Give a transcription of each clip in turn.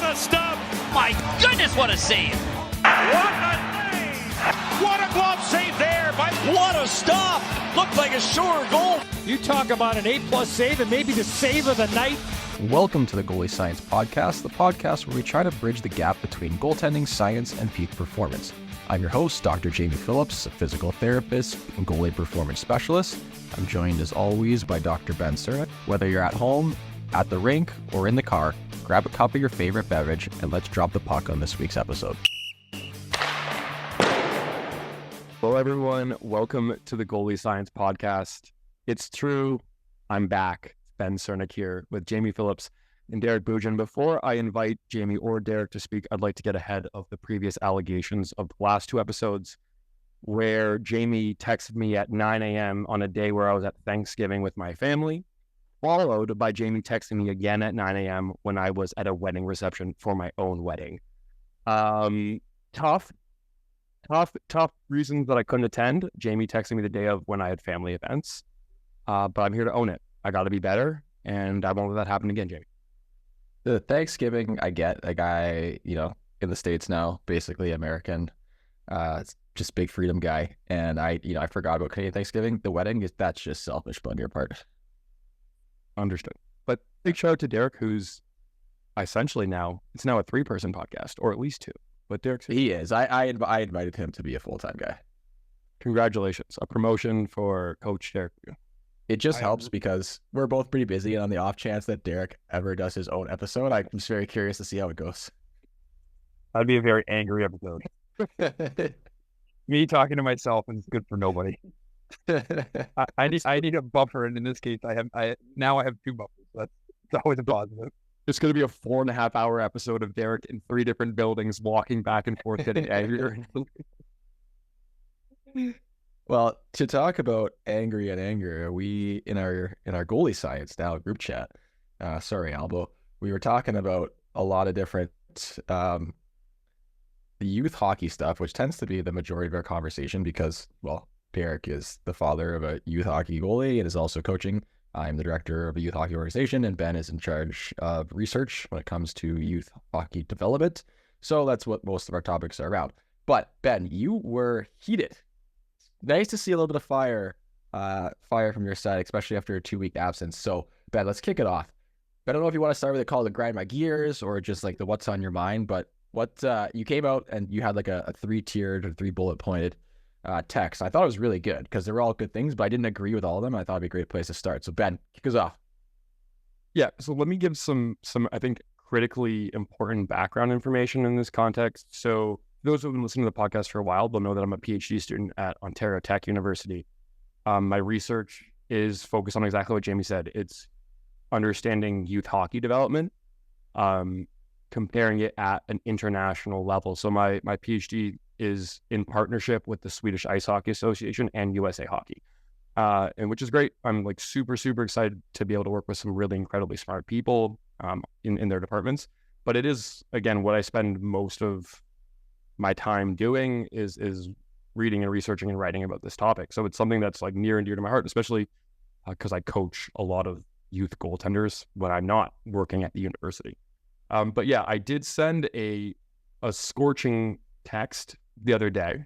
a stop. My goodness, what a save. What a save. What a glove save there. What a stop. Looked like a sure goal. You talk about an A-plus save and maybe the save of the night. Welcome to the Goalie Science Podcast, the podcast where we try to bridge the gap between goaltending science and peak performance. I'm your host, Dr. Jamie Phillips, a physical therapist and goalie performance specialist. I'm joined as always by Dr. Ben Cernick. Whether you're at home, at the rink, or in the car, grab a cup of your favorite beverage and let's drop the puck on this week's episode. Hello, everyone. Welcome to the Goalie Science Podcast. It's true. I'm back. Ben Cernick here with Jamie Phillips and Derek Bujan. Before I invite Jamie or Derek to speak, I'd like to get ahead of the previous allegations of the last two episodes where Jamie texted me at 9 a.m. on a day where I was at Thanksgiving with my family, followed by Jamie texting me again at 9 a.m. when I was at a wedding reception for my own wedding. Tough reasons that I couldn't attend. Jamie texting me the day of when I had family events. But I'm here to own it. I got to be better, and I won't let that happen again, Jamie. The Thanksgiving, I get. Like in the States now, basically American, just big freedom guy. And I forgot about Canadian Thanksgiving. The wedding, that's just selfish on your part. Understood. But big shout out to Derek, who's essentially it's now a 3-person podcast, or at least 2. But Derek's He is. I invited him to be a full-time guy. Congratulations. A promotion for Coach Derek. It just helps because we're both pretty busy, and on the off chance that Derek ever does his own episode, I'm just very curious to see how it goes. That'd be a very angry episode. Me talking to myself, and it's good for nobody. I need a buffer, and in this case, I have 2 buffers. That's always a positive. It's going to be a 4.5-hour episode of Derek in 3 different buildings, walking back and forth, getting angrier. Well, to talk about angry and anger, we in our goalie science now group chat. Sorry, Albo. We were talking about a lot of different the youth hockey stuff, which tends to be the majority of our conversation because, well, Derek is the father of a youth hockey goalie and is also coaching. I'm the director of a youth hockey organization, and Ben is in charge of research when it comes to youth hockey development. So that's what most of our topics are around. But Ben, you were heated. Nice to see a little bit of fire from your side, especially after a 2-week absence. So, Ben, let's kick it off. I don't know if you want to start with a call to grind my gears or just like the what's on your mind, but you came out and you had like a 3-tiered or 3-bullet pointed text. I thought it was really good because they were all good things, but I didn't agree with all of them. I thought it'd be a great place to start. So, Ben, kick us off. Yeah, so let me give some I think, critically important background information in this context. So, those who have been listening to the podcast for a while will know that I'm a PhD student at Ontario Tech University. My research is focused on exactly what Jamie said. It's understanding youth hockey development, comparing it at an international level. So my PhD is in partnership with the Swedish Ice Hockey Association and USA Hockey, and which is great. I'm like super, super excited to be able to work with some really incredibly smart people in their departments. But it is, again, what I spend most of my time doing is reading and researching and writing about this topic. So it's something that's like near and dear to my heart, especially because I coach a lot of youth goaltenders when I'm not working at the university. But yeah, I did send a scorching text the other day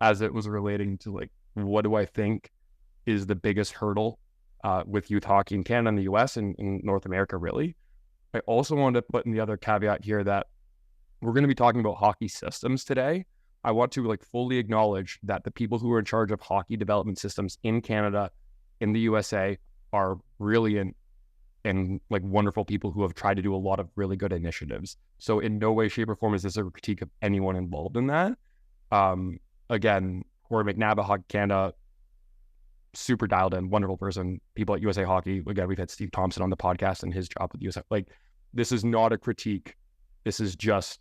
as it was relating to like, what do I think is the biggest hurdle with youth hockey in Canada and the US and in North America, really. I also wanted to put in the other caveat here that we're going to be talking about hockey systems today. I want to like fully acknowledge that the people who are in charge of hockey development systems in Canada, in the USA, are brilliant and like wonderful people who have tried to do a lot of really good initiatives. So in no way, shape, or form is this a critique of anyone involved in that. Again, Corey McNabb, Hockey Canada, super dialed in, wonderful person. People at USA Hockey, again, we've had Steve Thompson on the podcast and his job with USA. Like, this is not a critique. This is just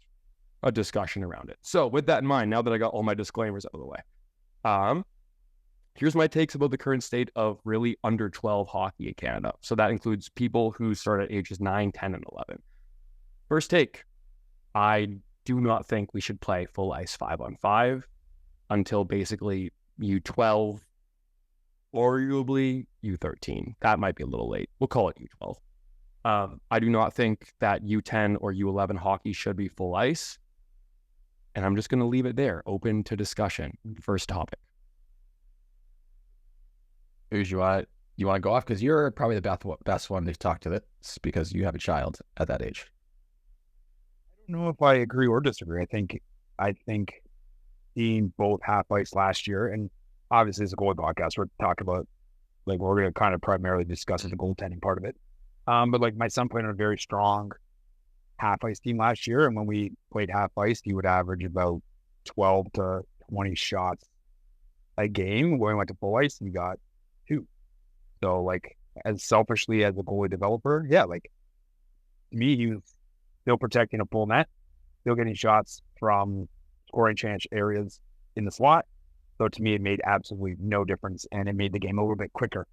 a discussion around it. So with that in mind, now that I got all my disclaimers out of the way, here's my takes about the current state of really under 12 hockey in Canada. So that includes people who start at ages 9, 10, and 11. First take, I do not think we should play full ice 5-on-5 until basically U12, arguably U13. That might be a little late. We'll call it U12. I do not think that U10 or U11 hockey should be full ice. And I'm just going to leave it there, open to discussion. First topic. Who's you want to go off? Because you're probably the best one to talk to this because you have a child at that age. I don't know if I agree or disagree. I think seeing both half ice last year, and obviously it's a goalie podcast, we're talking about, like, we're going to kind of primarily discuss the goaltending part of it. But like my son played on a very strong half ice team last year, and when we played half ice, he would average about 12 to 20 shots a game. When we went to full ice, he got 2. So like, as selfishly as a goalie developer, yeah, like to me, he was still protecting a full net, still getting shots from scoring chance areas in the slot. So to me, it made absolutely no difference, and it made the game a little bit quicker.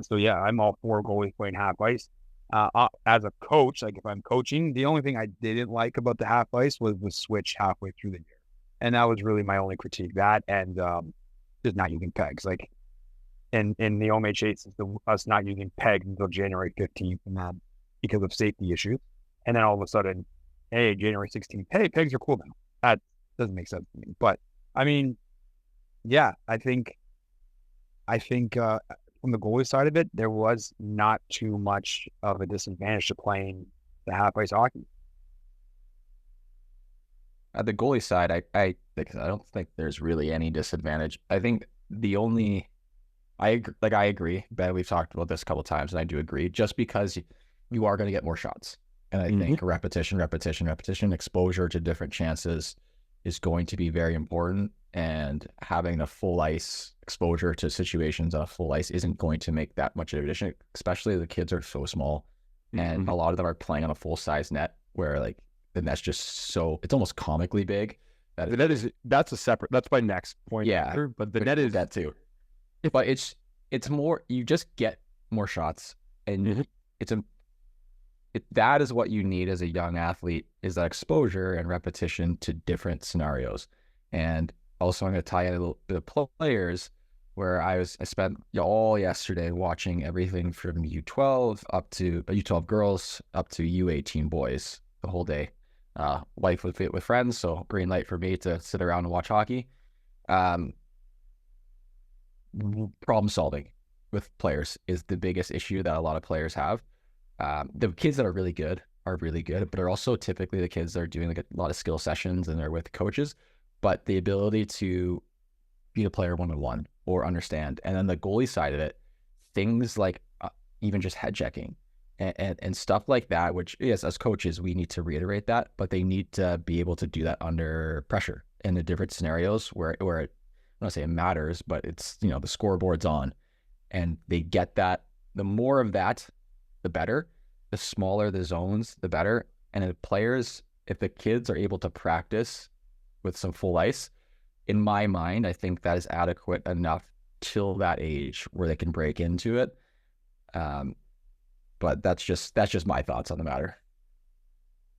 So yeah, I'm all for goalies playing half ice. As a coach, like if I'm coaching, the only thing I didn't like about the half ice was the switch halfway through the year, and that was really my only critique. That and just not using pegs. Like in the OMHA system, us not using pegs until January 15th, and that because of safety issues, and then all of a sudden, hey, January 16th, hey, pegs are cool now. That doesn't make sense to me. But I mean, yeah, I think from the goalie side of it, there was not too much of a disadvantage to playing the half ice hockey. At the goalie side, I don't think there's really any disadvantage. I think the only I agree, Ben. We've talked about this a couple of times, and I do agree. Just because you are going to get more shots, and I think repetition, exposure to different chances is going to be very important. And having a full ice exposure to situations on a full ice isn't going to make that much of a difference, especially the kids are so small, and a lot of them are playing on a full size net where like the net's just so it's almost comically big. That's my next point. Yeah, but the net is that too. But it's more, you just get more shots, and that is what you need as a young athlete, is that exposure and repetition to different scenarios. And also, I'm going to tie in a little bit of players where I spent all yesterday watching everything from U12 up to U12 girls up to U18 boys the whole day. Wife with friends, so green light for me to sit around and watch hockey. Problem solving with players is the biggest issue that a lot of players have. The kids that are really good, but are also typically the kids that are doing like a lot of skill sessions and they're with coaches. But the ability to beat a player one-on-one or understand. And then the goalie side of it, things like even just head checking and stuff like that, which, yes, as coaches, we need to reiterate that, but they need to be able to do that under pressure in the different scenarios where it, I don't want to say it matters, but it's, the scoreboard's on and they get that. The more of that, the better. The smaller the zones, the better. And if the kids are able to practice with some full ice, in my mind, I think that is adequate enough till that age where they can break into it. But that's just my thoughts on the matter.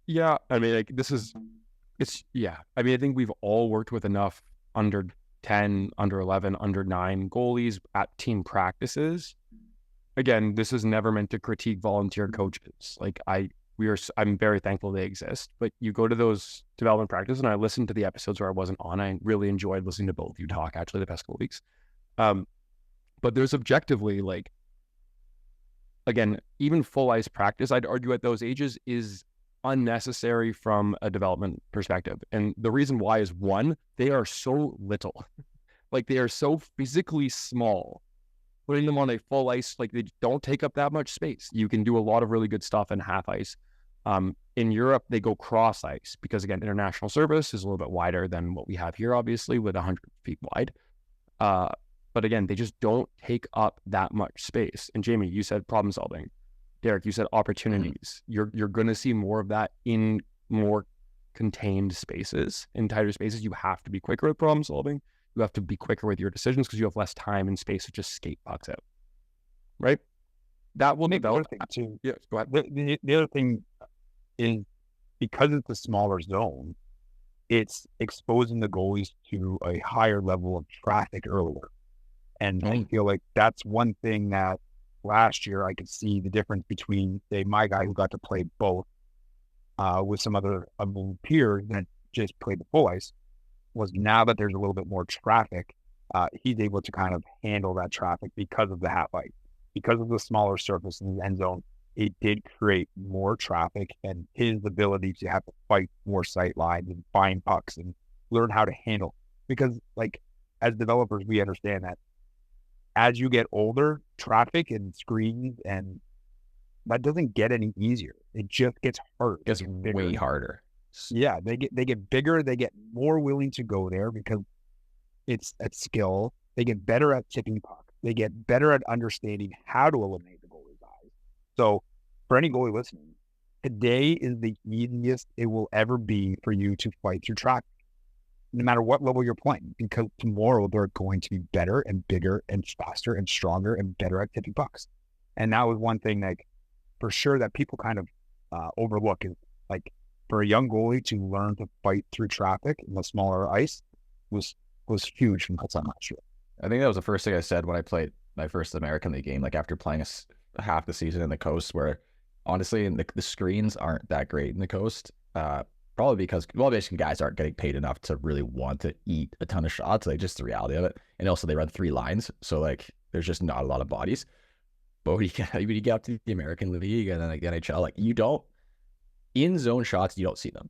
Yeah, I mean, like I mean, I think we've all worked with enough under 10, under 11, under 9 goalies at team practices. Again, this is never meant to critique volunteer coaches. Like I'm very thankful they exist, but you go to those development practices, and I listened to the episodes where I wasn't on. I really enjoyed listening to both of you talk, actually, the past couple of weeks. But there's objectively, like, again, even full ice practice, I'd argue at those ages is unnecessary from a development perspective. And the reason why is, one, they are so little. Like, they are so physically small. Putting them on a full ice, like, they don't take up that much space. You can do a lot of really good stuff in half ice. In Europe, they go cross ice because, again, international service is a little bit wider than what we have here, obviously, with 100 feet wide. But again, they just don't take up that much space. And Jamie, you said problem solving. Derek, you said opportunities. You're going to see more of that in more contained spaces, in tighter spaces. You have to be quicker with problem solving. You have to be quicker with your decisions because you have less time and space to just skate pucks out, right? That will make the other thing too. Yeah, go ahead. The other thing is, because it's a smaller zone, it's exposing the goalies to a higher level of traffic earlier. And I feel like that's one thing that last year, I could see the difference between, say, my guy who got to play both with some other peers that just played the full ice, was now that there's a little bit more traffic, he's able to kind of handle that traffic because of the half ice. Because of the smaller surface in the end zone, it did create more traffic, and his ability to have to fight more sight lines and find pucks and learn how to handle. Because, like, as developers, we understand that as you get older, traffic and screens, and that doesn't get any easier. It just gets harder. It gets way harder. Yeah, they get bigger. They get more willing to go there because it's a skill. They get better at tipping puck. They get better at understanding how to eliminate the goalie's eyes. So for any goalie listening, today is the easiest it will ever be for you to fight through traffic, no matter what level you're playing, because tomorrow they're going to be better and bigger and faster and stronger and better at tipping pucks. And that was one thing that for sure that people kind of overlook, is like, for a young goalie to learn to fight through traffic in the smaller ice was huge from that time last year. I think that was the first thing I said when I played my first American League game, like after playing half the season in the coast, where honestly the screens aren't that great in the coast. Probably because, well, basically guys aren't getting paid enough to really want to eat a ton of shots. Like, just the reality of it. And also they run 3 lines. So like there's just not a lot of bodies. But when you get up to the American League and then like the NHL, like, you don't, in zone shots, you don't see them.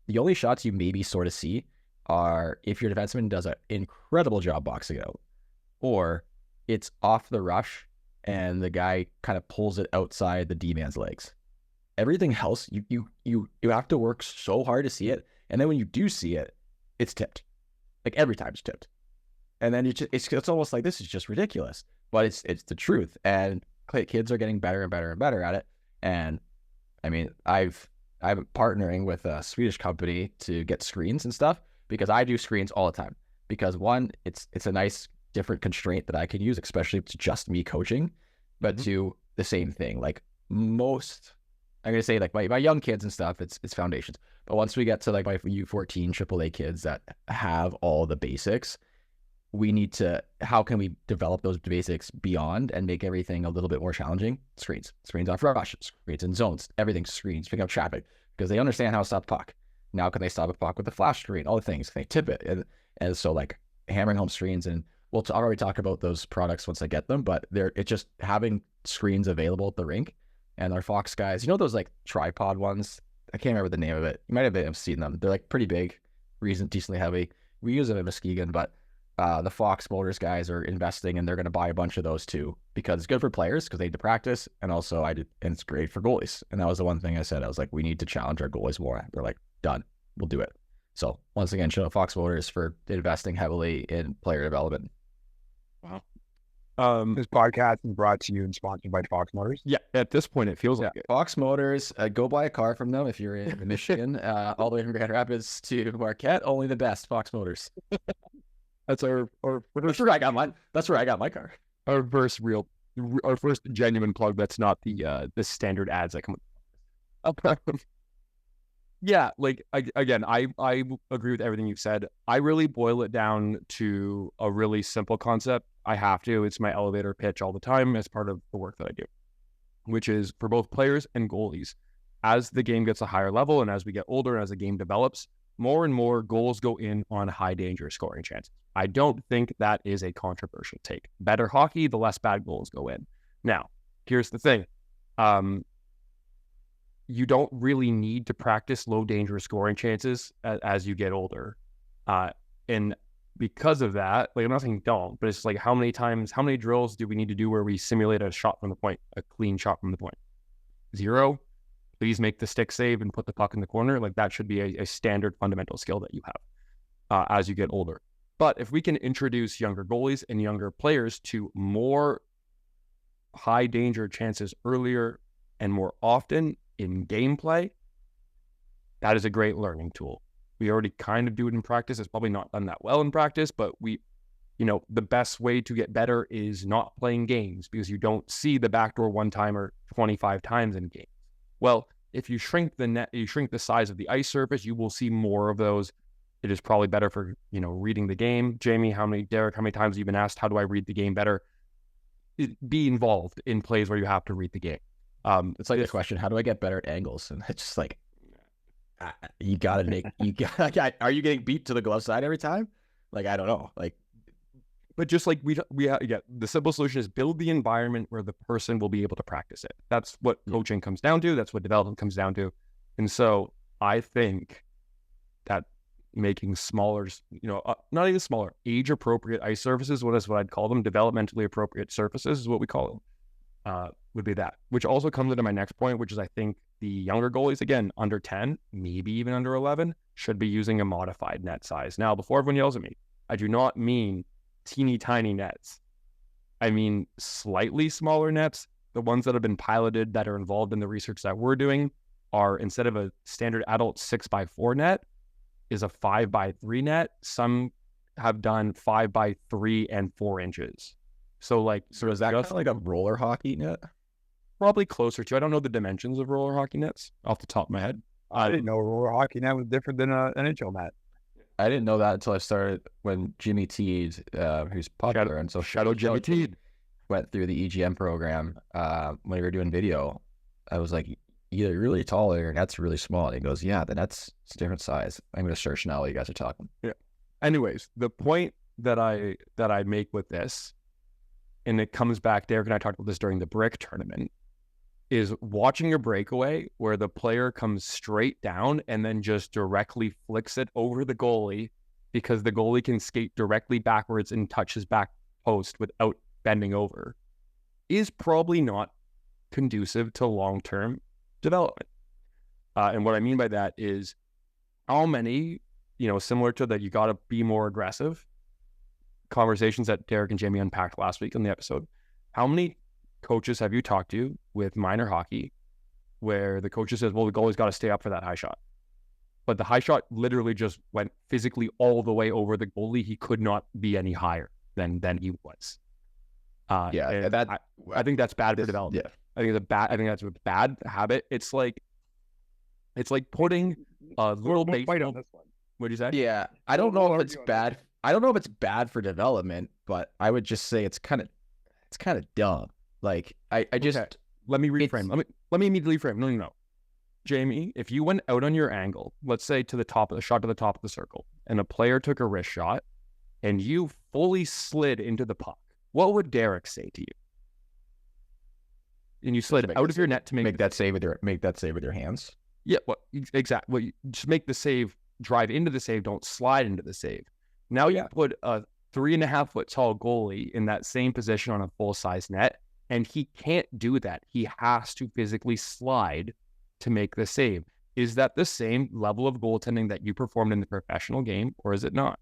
The only shots you maybe sort of see are if your defenseman does an incredible job boxing out, or it's off the rush and the guy kind of pulls it outside the D-man's legs. Everything else, you have to work so hard to see it, and then when you do see it, it's tipped. Like, every time it's tipped, and then it's almost like, this is just ridiculous, but it's the truth. And kids are getting better and better and better at it. And I mean, I'm partnering with a Swedish company to get screens and stuff, because I do screens all the time. Because one, it's a nice different constraint that I can use, especially if it's just me coaching. But two, the same thing. Like, most, I'm gonna say, like, my young kids and stuff, it's foundations. But once we get to like my U14 AAA kids that have all the basics, we need to, how can we develop those basics beyond and make everything a little bit more challenging? Screens off rush, screens in zones, everything screens, picking up traffic, because they understand how to stop the puck. Now, can they stop a puck with a flash screen? All the things, can they tip it? And so, like, hammering home screens, and we'll already talk about those products once I get them, but it's just having screens available at the rink. And our Fox guys, you know those like tripod ones? I can't remember the name of it. You might have seen them. They're like pretty big, decently heavy. We use them in Muskegon, but the Fox Motors guys are investing, and they're going to buy a bunch of those too, because it's good for players because they need to practice, and also and it's great for goalies. And that was the one thing I said. I was like, we need to challenge our goalies more. They're like, done, we'll do it. So once again, shout out Fox Motors for investing heavily in player development. Wow. This podcast is brought to you and sponsored by Fox Motors. Yeah, at this point, it feels like it. Fox Motors, go buy a car from them if you're in Michigan, all the way from Grand Rapids to Marquette. Only the best, Fox Motors. That's our That's where I got mine. That's where I got my car. Our first genuine plug. That's not the standard ads that come up. Yeah, like, I agree with everything you've said. I really boil it down to a really simple concept. I have to. It's my elevator pitch all the time as part of the work that I do, which is for both players and goalies. As the game gets a higher level and as we get older and as the game develops, more and more goals go in on high danger scoring chances. I don't think that is a controversial take. Better hockey, the less bad goals go in. Now, here's the thing. You don't really need to practice low danger scoring chances as you get older. And because of that, like, I'm not saying don't, but it's like, how many drills do we need to do where we simulate a shot from the point, a clean shot from the point? 0. Please make the stick save and put the puck in the corner. Like, that should be a standard fundamental skill that you have as you get older. But if we can introduce younger goalies and younger players to more high danger chances earlier and more often in gameplay, that is a great learning tool. We already kind of do it in practice. It's probably not done that well in practice, but the best way to get better is not playing games, because you don't see the backdoor one-timer 25 times in games. Well, if you shrink the net, you shrink the size of the ice surface, you will see more of those. It is probably better for, reading the game. Jamie, how many times have you been asked, how do I read the game better? be involved in plays where you have to read the game. It's like the question, how do I get better at angles? And it's just like, you got to are you getting beat to the glove side every time? Like, I don't know. Like, but just like the simple solution is build the environment where the person will be able to practice it. That's what coaching comes down to. That's what development comes down to. And so I think that making smaller, not even smaller, age appropriate ice surfaces, what I'd call them, developmentally appropriate surfaces is what we call them, would be that. Which also comes into my next point, which is I think the younger goalies, again, under 10, maybe even under 11, should be using a modified net size. Now, before everyone yells at me, I do not mean teeny tiny nets. I mean slightly smaller nets. The ones that have been piloted that are involved in the research that we're doing are, instead of a standard adult 6x4 net, is a 5x3 net. Some have done 5x3 and 4 inches. So is that kind of like a roller hockey net? Probably closer to. I don't know the dimensions of roller hockey nets off the top of my head. I didn't know roller hockey net was different than an NHL net. I didn't know that until I started when Jimmy T, who's popular, and so Shadow Jimmy T went through the EGM program when we were doing video. I was like, either you're really tall or your net's really small. And he goes, yeah, the net's a different size. I'm going to search now while you guys are talking. Yeah. Anyways, the point that I make with this, and it comes back, Derek and I talked about this during the brick tournament, is watching a breakaway where the player comes straight down and then just directly flicks it over the goalie because the goalie can skate directly backwards and touch his back post without bending over, is probably not conducive to long-term development. And what I mean by that is how many, similar to that, you got to be more aggressive conversations that Derek and Jamie unpacked last week on the episode. How many coaches have you talked to with minor hockey where the coach says, well, the goalie's got to stay up for that high shot, but the high shot literally just went physically all the way over the goalie? He could not be any higher than he was. I think that's bad for development. Yeah. I think that's a bad habit. It's like putting a little baseball. On this one. What'd you say? Yeah, I don't know if it's bad. I don't know if it's bad for development, but I would just say it's kind of dumb. Like I just let me reframe. Let me immediately frame. No. Jamie, if you went out on your angle, let's say to the top of the shot to the top of the circle, and a player took a wrist shot, and you fully slid into the puck, what would Derek say to you? And you slid out of your net to make that save with your hands. Yeah, exactly. Well, you just make the save, drive into the save, don't slide into the save. Now you put a 3.5 foot tall goalie in that same position on a full size net, and he can't do that. He has to physically slide to make the save. Is that the same level of goaltending that you performed in the professional game, or is it not?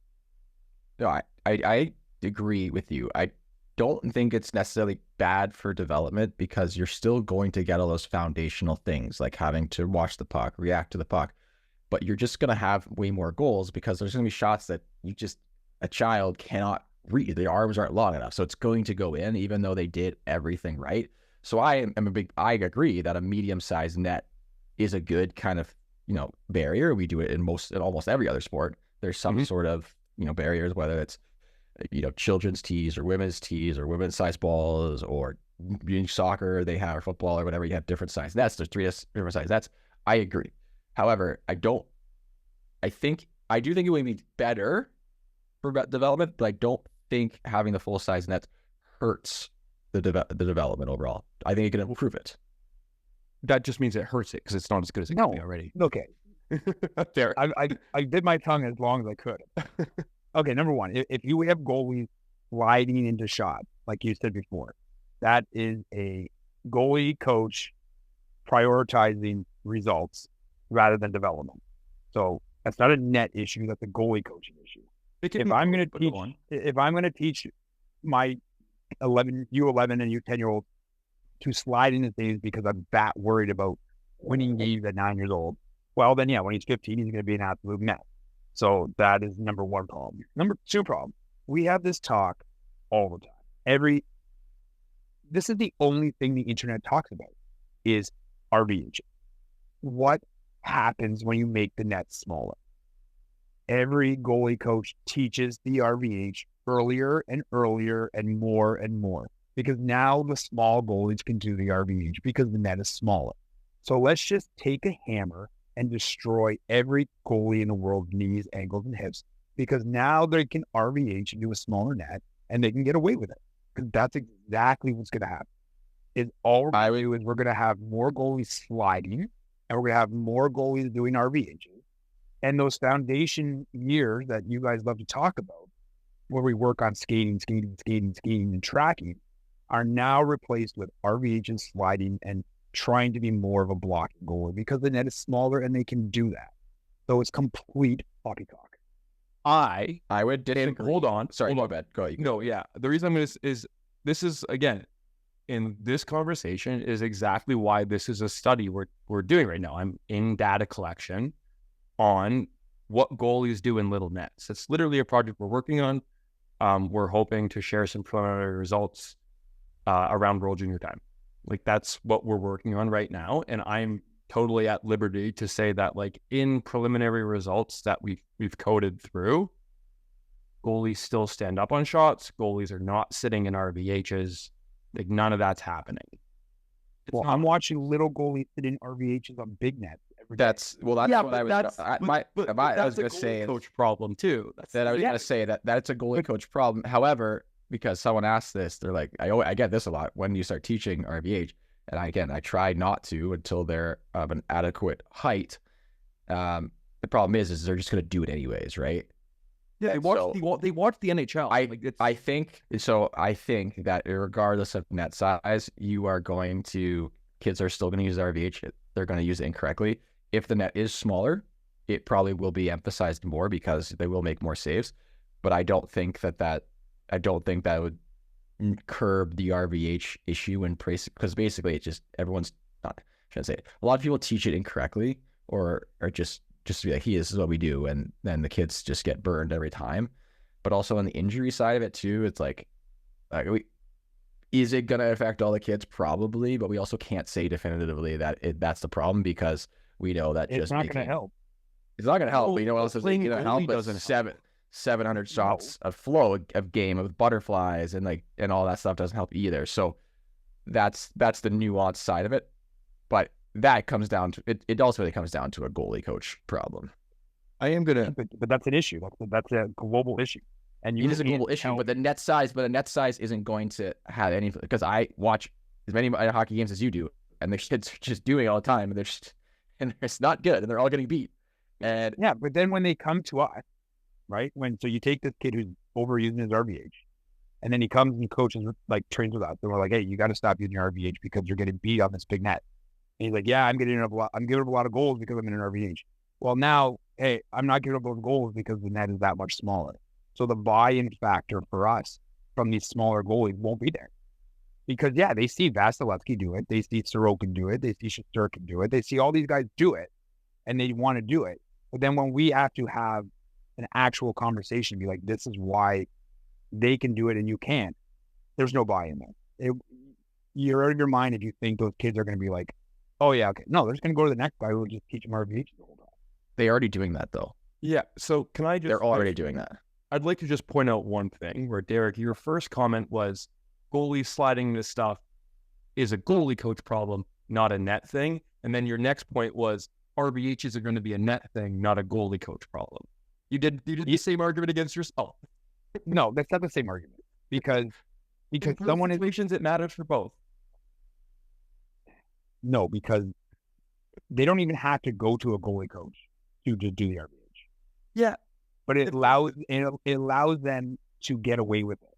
No, I agree with you. I don't think it's necessarily bad for development because you're still going to get all those foundational things like having to watch the puck, react to the puck, but you're just going to have way more goals because there's going to be shots that a child cannot read. The arms aren't long enough. So it's going to go in even though they did everything right. So I agree that a medium-sized net is a good kind of, barrier. We do it in almost every other sport. There's some sort of, barriers, whether it's, children's tees or women's size balls, or in soccer, they have, or football or whatever, you have different size nets. There's 3 different size nets. I agree. However, I do think it would be better for development, but I don't think having the full size nets hurts the development overall. I think it can improve it. That just means it hurts it because it's not as good as it can be already. Okay. There. I did my tongue as long as I could. Okay, number one, if you have goalies sliding into shot, like you said before, that is a goalie coach prioritizing results rather than development. So that's not a net issue. That's a goalie coaching issue. If I'm going to teach my U11 and U10-year-old to slide into things because I'm that worried about winning games at 9 years old, well, then, when he's 15, he's going to be an absolute mess. So that is number one problem. Number two problem, we have this talk all the time. This is the only thing the internet talks about is RVH. What happens when you make the net smaller? Every goalie coach teaches the RVH earlier and earlier and more and more. because now the small goalies can do the RVH because the net is smaller. So let's just take a hammer and destroy every goalie in the world's knees, ankles, and hips, because now they can RVH and do a smaller net and they can get away with it. Because that's exactly what's going to happen. Is all we're going to do is we're going to have more goalies sliding, and we're going to have more goalies doing RVHs. And those foundation years that you guys love to talk about, where we work on skating, and tracking, are now replaced with RVH and sliding and trying to be more of a blocking goalie because the net is smaller and they can do that. So it's complete poppycock. I would disagree. Hold on. Sorry, hold go on. ahead. Go ahead. No, yeah. The reason I'm going to is this is, again, in this conversation is exactly why this is a study we're doing right now. I'm in data collection on what goalies do in little nets. It's literally a project we're working on. We're hoping to share some preliminary results around World Junior time. Like, that's what we're working on right now. And I'm totally at liberty to say that, like, in preliminary results that we've coded through, goalies still stand up on shots. Goalies are not sitting in RVHs. Like, none of that's happening. I'm watching little goalies sit in RVHs on big nets. That's what I was. I was going to say coach problem too. I was going to say that's a goalie coach problem. However, because someone asked this, they're like, I get this a lot. When do you start teaching RVH? And I try not to until they're of an adequate height. The problem is they're just going to do it anyways, right? Yeah, they watch the NHL. I think that regardless of net size, kids are still going to use RVH. They're going to use it incorrectly. If the net is smaller, it probably will be emphasized more because they will make more saves. But I don't think that would curb the RVH issue and price, because basically it just everyone's not trying to say it. A lot of people teach it incorrectly or just be like, this is what we do, and then the kids just get burned every time. But also on the injury side of it too, it's like is it going to affect all the kids? Probably, but we also can't say definitively that that's the problem, because we know that it's not going to help. It's not going to help. But you know what else is going to help? Doesn't 700 shots of flow of game of butterflies and all that stuff doesn't help either. So that's the nuanced side of it. But that comes down to it. It ultimately comes down to a goalie coach problem. I am gonna, but that's an issue. That's a global issue. And it is a global issue, but the net size isn't going to have any, because I watch as many hockey games as you do, and the kids are just doing it all the time, and it's not good, and they're all getting beat. And yeah, but then when they come to us, right? So you take this kid who's overusing his RVH, and then he comes and coaches, like, trains with us, and we're like, hey, you got to stop using your RVH because you're getting beat on this big net. And he's like, yeah, I'm giving up a lot of goals because I'm in an RVH. Well, now, hey, I'm not giving up those goals because the net is that much smaller. So the buy-in factor for us from these smaller goalies won't be there. Because, yeah, they see Vasilevsky do it. They see Sorokin do it. They see Shesterkin do it. They see all these guys do it, and they want to do it. But then when we have to have an actual conversation, be like, this is why they can do it and you can't, there's no buy-in there. You're out of your mind if you think those kids are going to be like, oh, yeah, okay. No, they're just going to go to the next guy who will just teach them RVH the whole time. They're already doing that, though. Yeah, so can I just... They're already doing that. I'd like to just point out one thing where, Derek, your first comment was goalie sliding this stuff is a goalie coach problem, not a net thing. And then your next point was RVHs are going to be a net thing, not a goalie coach problem. You did the same argument against yourself. No, that's not the same argument. Because someone situations, it matters for both. No, because they don't even have to go to a goalie coach to do the RVH. Yeah. But it allows them to get away with it.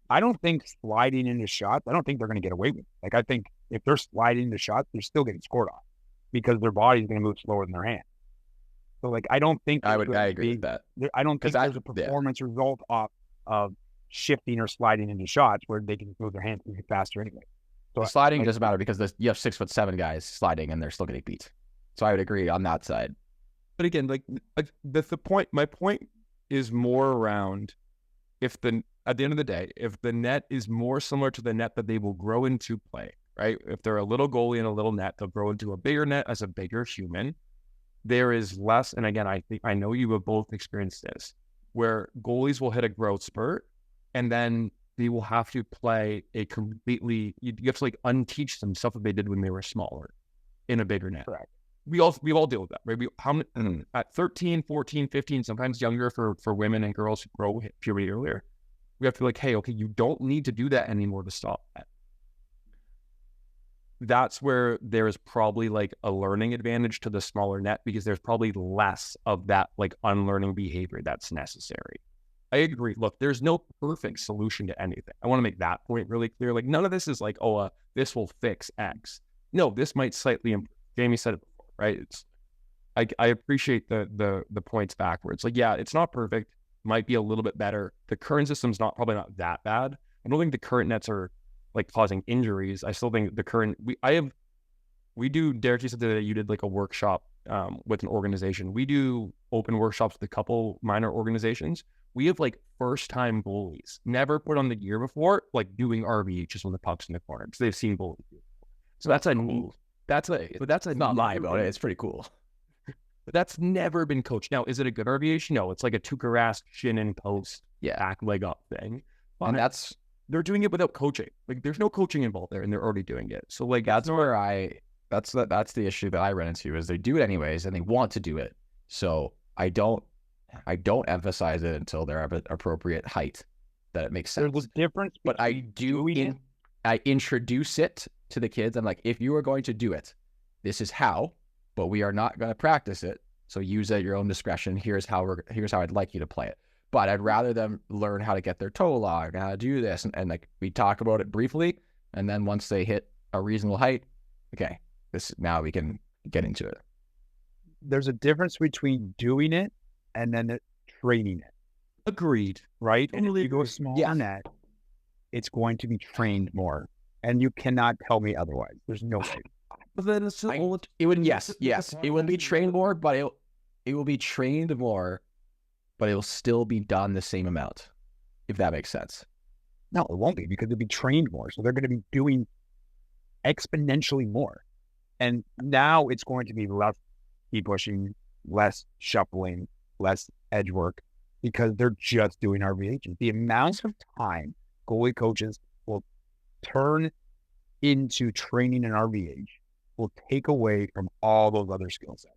I don't think sliding into shots, I don't think they're going to get away with it. Like, I think if they're sliding into shots, they're still getting scored on because their body's going to move slower than their hand. So, like, I don't think I agree with that. I don't think there's a performance result of shifting or sliding into shots where they can move their hands faster anyway. So the sliding doesn't matter because you have 6'7" guys sliding and they're still getting beat. So I would agree on that side. But again, like the point, my point is more around at the end of the day, if the net is more similar to the net that they will grow into play, right? If they're a little goalie in a little net, they'll grow into a bigger net as a bigger human. There is less, and again, I know you have both experienced this, where goalies will hit a growth spurt, and then they will have to play a completely, you have to like unteach them stuff that they did when they were smaller in a bigger net. Correct. We all deal with that, right? At 13, 14, 15, sometimes younger for women and girls who grow puberty earlier, we have to be like, hey, okay, you don't need to do that anymore to stop that. That's where there's probably like a learning advantage to the smaller net, because there's probably less of that like unlearning behavior that's necessary. I agree. Look, there's no perfect solution to anything. I want to make that point really clear. Like, none of this is like, this will fix X. No, this might slightly improve. Jamie said it before, right? I appreciate the points backwards. Like, yeah, it's not perfect. Might be a little bit better. The current system's probably not that bad. I don't think the current nets are like causing injuries. I still think the current, we do, Derek, you said that you did like a workshop with an organization. We do open workshops with a couple minor organizations. We have like first-time goalies, never put on the gear before, like doing RVHs when the puck's in the corner because they've seen goalies. So that's a neat. That's not lie about it. It's pretty cool. But that's never been coached. Now, is it a good RVH? No, it's like a Tukarask shin and post, back leg up thing. But And they're doing it without coaching. Like, there's no coaching involved there, and they're already doing it. So like that's the issue that I run into, is they do it anyways and they want to do it. So I don't emphasize it until they're of an appropriate height that it makes sense. There's a difference, But I do I introduce it to the kids. I'm like, if you are going to do it, this is how, but we are not going to practice it. So use it at your own discretion. Here's how I'd like you to play it. But I'd rather them learn how to get their toe logged, how to do this, and like we talk about it briefly, and then once they hit a reasonable height, okay, now we can get into it. There's a difference between doing it and then training it. agreed. Right? Totally And if you go agree. small Yeah. on that, it's going to be trained more. And you cannot tell me otherwise. There's no way. But then it's It would it will be trained more, but it will be trained more, but it will still be done the same amount, if that makes sense. No, it won't be, because they'll be trained more. So they're going to be doing exponentially more. And now it's going to be less key pushing, less shuffling, less edge work, because they're just doing RVHs. The amount of time goalie coaches will turn into training an RVH will take away from all those other skill sets.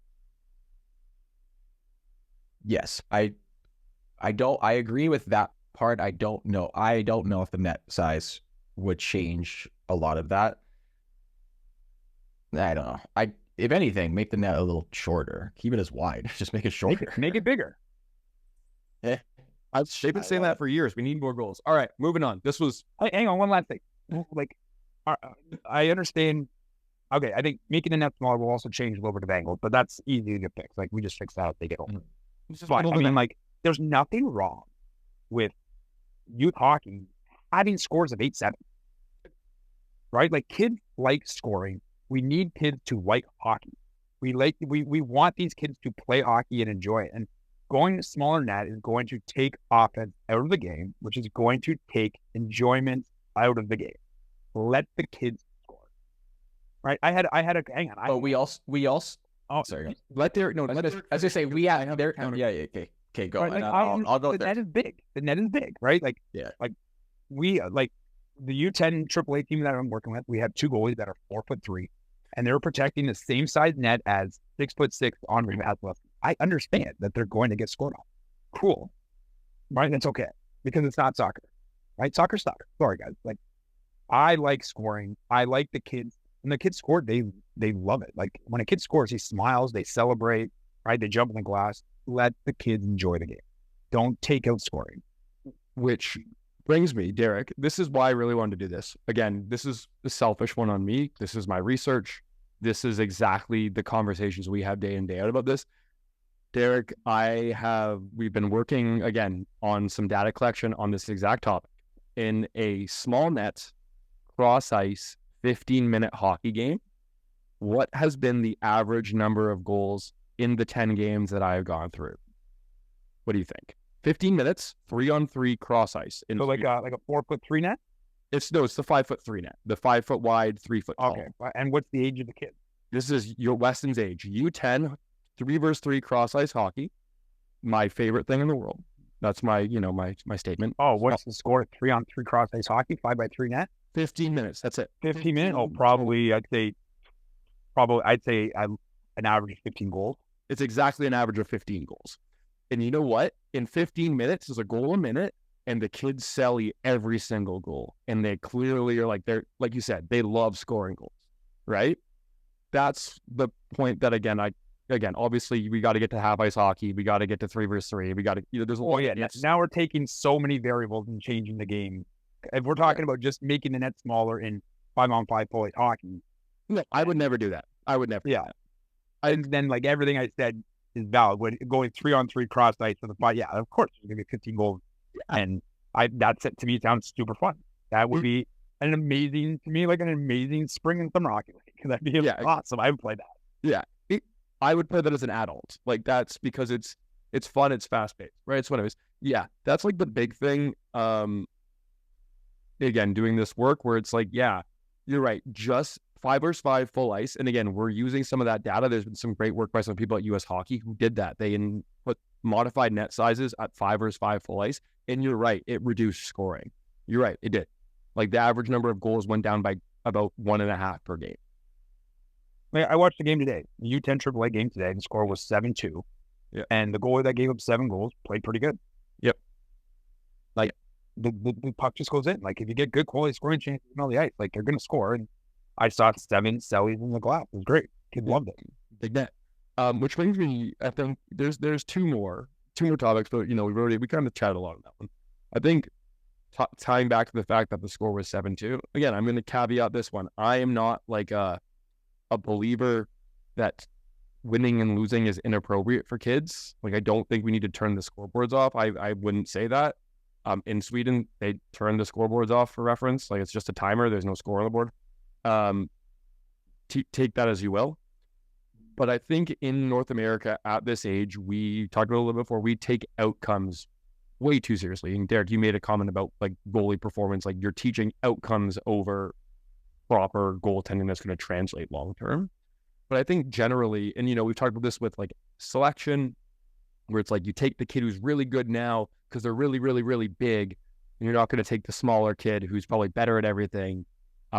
Yes, I agree with that part. I don't know if the net size would change a lot of that. I don't know. If anything, make the net a little shorter. Keep it as wide. Just make it shorter. Make it bigger. they've been saying that for years. We need more goals. All right, moving on. This was Hey, hang on, one last thing. Like, I understand. Okay, I think making the net smaller will also change a little bit of angle, but that's easy to fix. Like, we just fix that. They get home. But I mean, like, there's nothing wrong with youth hockey having scores of 8-7. Right? Like, kids like scoring. We need kids to like hockey. We want these kids to play hockey and enjoy it. And going to smaller net is going to take offense out of the game, which is going to take enjoyment out of the game. Let the kids score. Right? I had a hang on. But we also sorry. let their no. As I say, we have there. Yeah. Okay. Go. Right? Like, I'll go the there. net is big. The net is big, right? Like, Yeah. Like we like the U10 AAA team that I'm working with. We have two goalies that are 4'3", and they're protecting the same size net as 6'6" Andre Vasilevsky. I understand that they're going to get scored on. Cool, right? That's okay because it's not soccer, right? Soccer's soccer. Sorry, guys. Like, I like scoring. I like the kids. When the kids score, they love it. Like, when a kid scores, he smiles, they celebrate, right? They jump in the glass. Let the kids enjoy the game. Don't take out scoring. Which brings me, Derek, this is why I really wanted to do this. Again, this is the selfish one on me. This is my research. This is exactly the conversations we have day in, day out about this. Derek, we've been working, again, on some data collection on this exact topic. In a small net, cross ice, 15-minute hockey game, what has been the average number of goals in the 10 games that I have gone through? What do you think? 15 minutes, 3-on-3 cross ice. So like a 4'3" net? It's the 5'3" net, the 5 foot wide, 3 foot tall. Okay. And what's the age of the kid? This is your Weston's age. U10, 3 versus 3 cross ice hockey. My favorite thing in the world. That's my, my statement. Oh, what's the score? 3-on-3 cross ice hockey, 5x3 net. 15 minutes. That's it. 15 minutes. Oh, I'd say an average of 15 goals. It's exactly an average of 15 goals. And you know what? In 15 minutes, there's a goal a minute, and the kids sell you every single goal. And they clearly are they're, like you said, they love scoring goals, right? That's the point that, again, obviously we got to get to half ice hockey. We got to get to 3v3. We got to, there's a lot. Oh, yeah. Now we're taking so many variables and changing the game. If we're talking about just making the net smaller in 5-on-5 full ice hockey. No, I would never do that. I would never. Yeah. And then, like, everything I said is valid. When going 3-on-3 cross ice for the 5, yeah, of course, there's going to be 15 goals. And that's it. To me, it sounds super fun. That would be an amazing spring and summer hockey league. That'd be awesome. I would play that. Yeah. I would play that as an adult. Like, that's because it's fun. It's fast paced, right? It's what it is. Yeah. That's like the big thing. Again, doing this work where it's like, yeah, you're right. Just 5v5 full ice. And again, we're using some of that data. There's been some great work by some people at US Hockey who did that. They put modified net sizes at 5v5 full ice. And you're right. It reduced scoring. You're right. It did. Like, the average number of goals went down by about 1.5 per game. I watched the game today, the U10 AAA game today. The score was 7-2. Yeah. And the goalie that gave up 7 goals played pretty good. Yep. Like, the puck just goes in. Like, if you get good quality scoring chances on the ice, like, they're going to score. And I saw 7 sellies in the glass. It was great. Kids loved it. Big net. Which brings me, I think there's two more topics, but we kind of chatted a lot on that one. I think tying back to the fact that the score was 7-2. Again, I'm going to caveat this one. I am not like a believer that winning and losing is inappropriate for kids. Like, I don't think we need to turn the scoreboards off. I wouldn't say that. In Sweden, they turn the scoreboards off for reference. Like, it's just a timer. There's no score on the board. Take that as you will. But I think in North America at this age, we talked about it a little bit before, we take outcomes way too seriously. And Derek, you made a comment about like goalie performance, like you're teaching outcomes over proper goaltending that's going to translate long-term. But I think generally, and we've talked about this with like selection, where it's like you take the kid who's really good now because they're really, really, really big, and you're not going to take the smaller kid who's probably better at everything,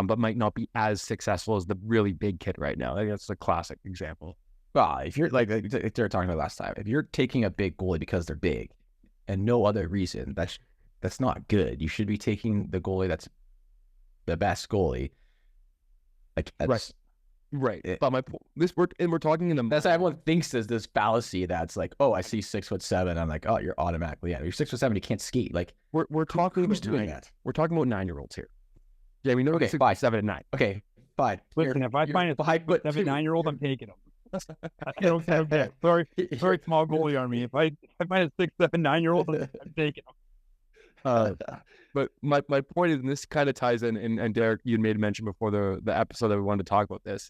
but might not be as successful as the really big kid right now. I think that's a classic example. Well, if you're like they're talking about last time, if you're taking a big goalie because they're big and no other reason, that's not good. You should be taking the goalie that's the best goalie. Like, that's right. It, but my point, we're talking in the that's everyone thinks there's this fallacy that's like, oh, I see 6'7", I'm like, oh, you're automatically you're 6'7", you can't skate. Like, we're talking who's about doing that? We're talking about 9-year-olds here. Yeah, we know. Okay, 6, 7, and 9. Okay, fine. Listen, if I find a 5'7", 9-year-old, I'm taking him. Sorry, small goalie on me. If I find a 6'7", 9-year-old, I'm taking him. But my point is, and this kind of ties in, and Derek, you made mention before the episode that we wanted to talk about this,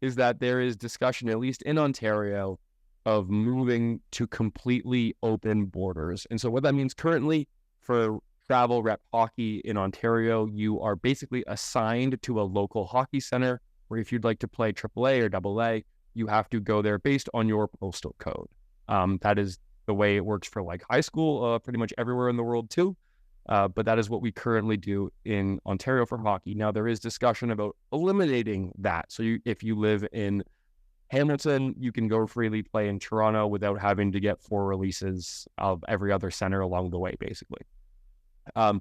is that there is discussion, at least in Ontario, of moving to completely open borders. And so what that means currently for travel rep hockey in Ontario, you are basically assigned to a local hockey center where if you'd like to play AAA or AA, you have to go there based on your postal code. That is the way it works for like high school, pretty much everywhere in the world too. But that is what we currently do in Ontario for hockey. Now, there is discussion about eliminating that. So if you live in Hamilton, you can go freely play in Toronto without having to get 4 releases of every other center along the way, basically. I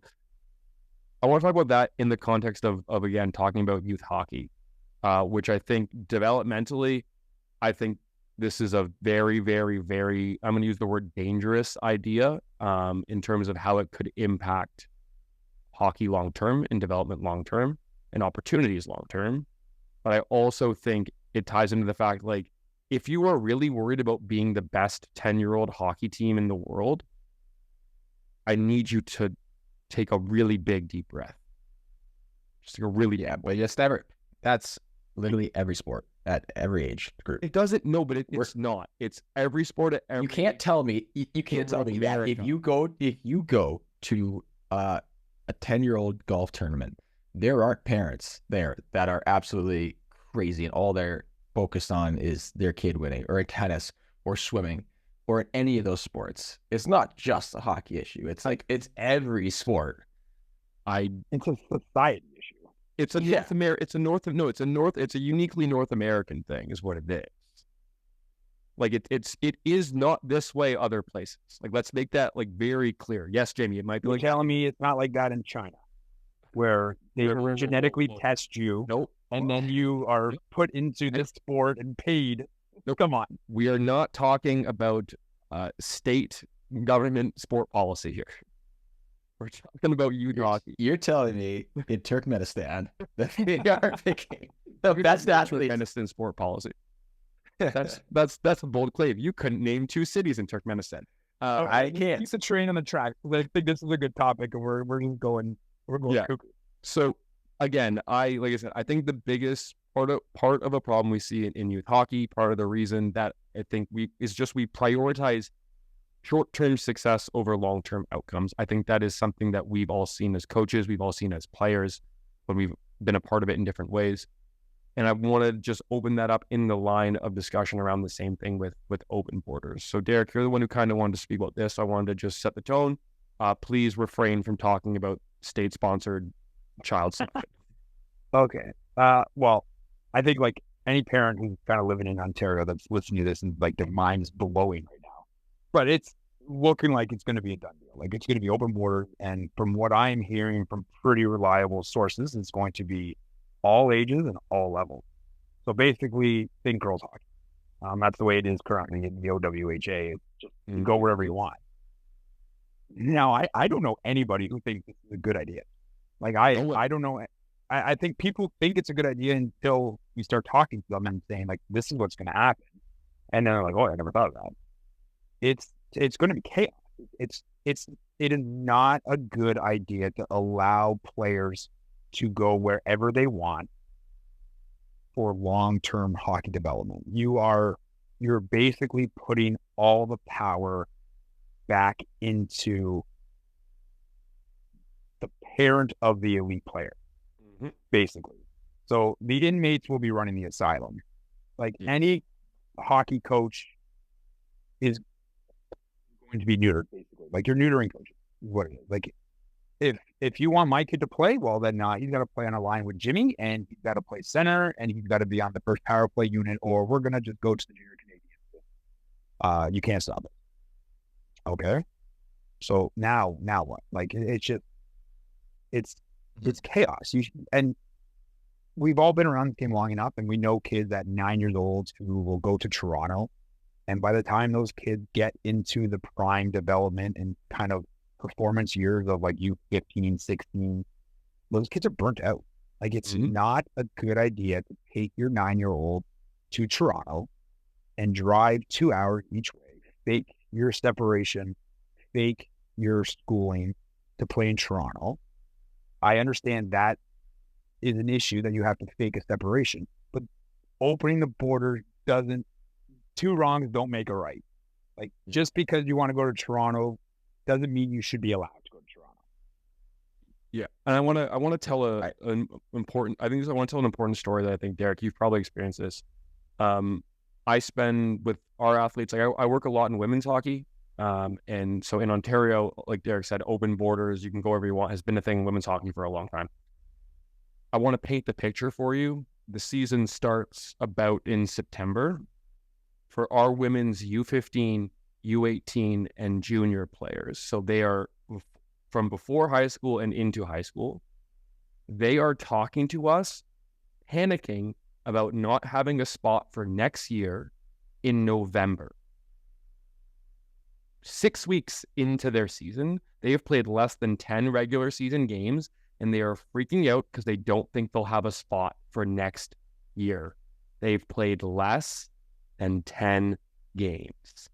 want to talk about that in the context of again, talking about youth hockey, which I think developmentally, I think this is a very, very, very, I'm going to use the word dangerous idea in terms of how it could impact hockey long-term and development long-term and opportunities long-term. But I also think it ties into the fact, like, if you are really worried about being the best 10-year-old hockey team in the world, I need you to take a really big, deep breath. Just like a really, but just never, that's literally every sport at every age group. It doesn't, no, but it's not. It's every sport at every. You can't tell me. You can't tell me that if you go to a 10-year-old golf tournament, there aren't parents there that are absolutely crazy and all they're focused on is their kid winning, or a tennis or swimming. or in any of those sports, it's not just a hockey issue. It's like it's every sport. It's a society issue. It's a Yeah. it's a uniquely North American thing, is what it is. Like it is not this way other places. Like, let's make that like very clear. Yes, Jamie, it might be You're like telling me it's not like that in China, where they genetically test you, nope. and then you are put into this sport and paid. Nope. Come on. We are not talking about state government sport policy here. We're talking about youth hockey. You're telling me in Turkmenistan that they are picking the best athletes. Turkmenistan sport policy. That's a bold claim. You couldn't name 2 cities in Turkmenistan. I can't. Keep the train on the track. I think this is a good topic, and we're just going. We're going Yeah. cuckoo. So again, like I said, I think the biggest part of a problem we see in youth hockey, part of the reason that I think we prioritize short-term success over long-term outcomes. I think that is something that we've all seen as coaches, we've all seen as players when we've been a part of it in different ways. And I want to just open that up in the line of discussion around the same thing with open borders. So Derek, you're the one who kind of wanted to speak about this. I wanted to just set the tone. Please refrain from talking about state-sponsored child stuff. Okay. Well, I think like any parent who's kind of living in Ontario that's listening to this and like their mind is blowing right now. But it's looking like it's going to be a done deal. Like it's going to be open border. And from what I'm hearing from pretty reliable sources, it's going to be all ages and all levels. So basically, think girls hockey. That's the way it is currently in the OWHA. It's just go wherever you want. Now, I don't know anybody who thinks this is a good idea. Like I don't know. I think people think it's a good idea until we start talking to them and saying like, this is what's going to happen. And then they're like, oh, I never thought of that. It's going to be chaos. It is not a good idea to allow players to go wherever they want for long-term hockey development. You're basically putting all the power back into the parent of the elite player, basically. So the inmates will be running the asylum. Like any hockey coach is going to be neutered, basically. Like you're neutering coaches, is what it is. Like if you want my kid to play, well, then he's got to play on a line with Jimmy, and he's got to play center, and he's got to be on the first power play unit, or we're going to just go to the junior Canadians. You can't stop it. Okay. So now what? Like it's chaos. And we've all been around the game long enough, and we know kids at 9 years old who will go to Toronto. And by the time those kids get into the prime development and kind of performance years of like you 15, 16, those kids are burnt out. Like it's not a good idea to take your 9-year-old to Toronto and drive 2 hours each way, fake your separation, fake your schooling to play in Toronto. I understand that is an issue that you have to fake a separation, but opening the border doesn't, 2 wrongs don't make a right. Like just because you want to go to Toronto doesn't mean you should be allowed to go to Toronto. Yeah, and I want to tell an important story that I think, Derek, you've probably experienced this. I spend with our athletes, like I work a lot in women's hockey, and so in Ontario, like Derek said, open borders, you can go wherever you want, has been a thing in women's hockey for a long time. I want to paint the picture for you. The season starts about in September for our women's U15, U18, and junior players. So they are from before high school and into high school. They are talking to us, panicking about not having a spot for next year in November. 6 weeks into their season, they have played less than 10 regular season games, and they are freaking out because they don't think they'll have a spot for next year. They've played less than 10 games.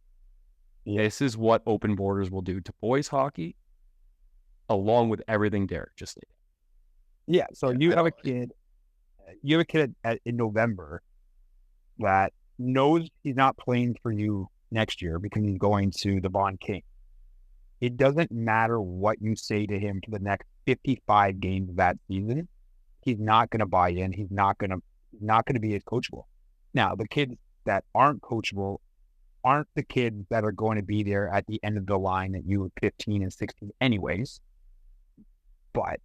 This is what open borders will do to boys hockey, along with everything Derek just said. Yeah, so you have a kid in November that knows he's not playing for you next year because he's going to the Vaughan King. It doesn't matter what you say to him for the next 55 games of that season. He's not going to buy in. He's not going to be as coachable. Now, the kids that aren't coachable aren't the kids that are going to be there at the end of the line at you were 15 and 16 anyways. But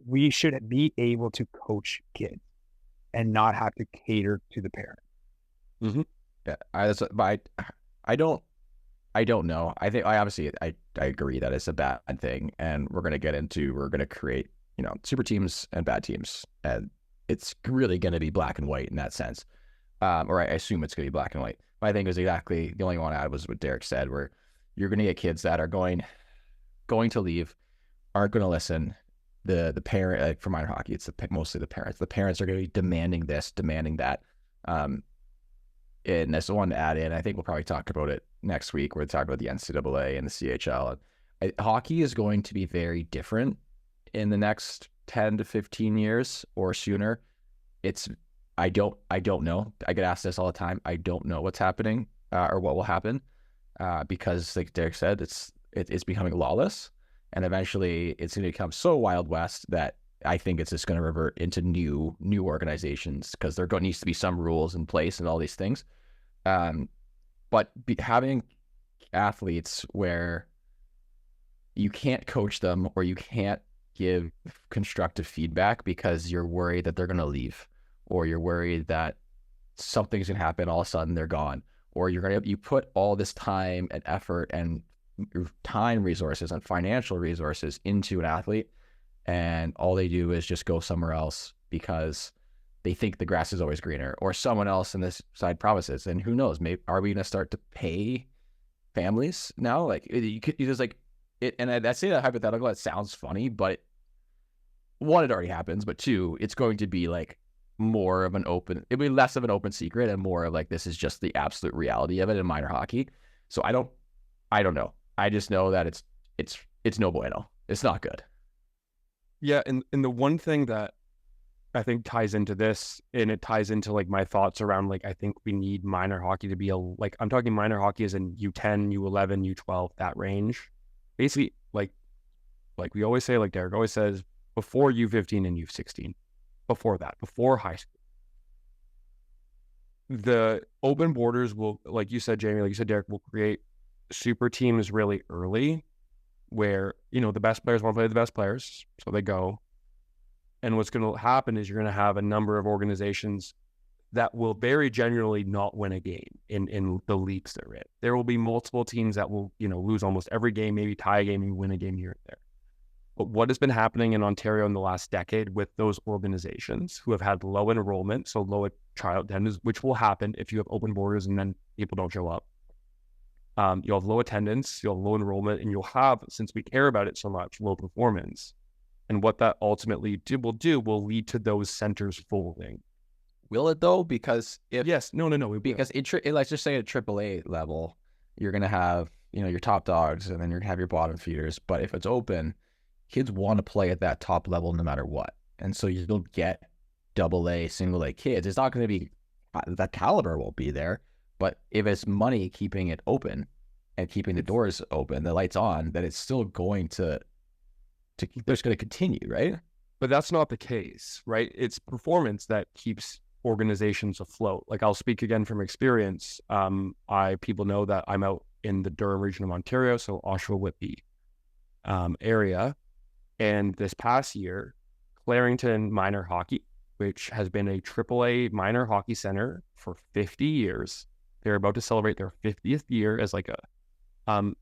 we should be able to coach kids and not have to cater to the parent. Mm-hmm. Yeah, I don't know. I think I agree that it's a bad thing, and we're going to create, super teams and bad teams, and it's really going to be black and white in that sense. Or I assume it's going to be black and white. But I think it was exactly the only one I had was what Derek said, where you're going to get kids that are going to leave, aren't going to listen. The parent, like for minor hockey, it's mostly the parents. The parents are going to be demanding this, demanding that. And that's the one to add in. I think we'll probably talk about it next week. We're talking about the NCAA and the CHL. Hockey is going to be very different in the next 10 to 15 years or sooner. I don't know. I get asked this all the time. I don't know what's happening or what will happen because, like Derek said, it's becoming lawless, and eventually it's going to become so Wild West that I think it's just going to revert into new organizations because there needs to be some rules in place and all these things. But having athletes where you can't coach them or you can't give constructive feedback because you're worried that they're going to leave, or you're worried that something's going to happen, all of a sudden they're gone, or you put all this time and effort and time resources and financial resources into an athlete, and all they do is just go somewhere else because they think the grass is always greener, or someone else in this side promises. And who knows, maybe are we going to start to pay families now? Like you just like it. And I say that hypothetical, it sounds funny, but one, it already happens, but two, it's going to be like it'll be less of an open secret and more of like, this is just the absolute reality of it in minor hockey. So I don't know. I just know that it's no bueno. It's not good. Yeah, and the one thing that I think ties into this, and it ties into like my thoughts around like I think we need minor hockey to be I'm talking minor hockey as in U10, U11, U12, that range. Basically, like we always say, like Derek always says, before U15 and U16, before high school. The open borders will, like you said, Jamie, like you said, Derek, will create super teams really early where, the best players want to play the best players, so they go. And what's going to happen is you're going to have a number of organizations that will very generally not win a game in the leagues they're in. There will be multiple teams that will, lose almost every game, maybe tie a game and win a game here and there. But what has been happening in Ontario in the last decade with those organizations who have had low enrollment, so low child attendance, which will happen if you have open borders and then people don't show up. You'll have low attendance, you'll have low enrollment, and you'll have, since we care about it so much, low performance. And what that ultimately will lead to those centers folding. Will it though? Because yes, no. Because let's just say at AAA level, you're going to have, your top dogs, and then you're going to have your bottom feeders. But if it's open, kids want to play at that top level no matter what. And so you'll get AA, single A kids. It's not going to be, that caliber won't be there. But if it's money keeping it open and keeping the doors open, the lights on, then it's still going to there's going to continue, right? But that's not the case, right? It's performance that keeps organizations afloat. Like I'll speak again from experience. People know that I'm out in the Durham region of Ontario, so Oshawa Whitby area. And this past year, Clarington Minor Hockey, which has been a AAA minor hockey center for 50 years, they're about to celebrate their 50th year as like a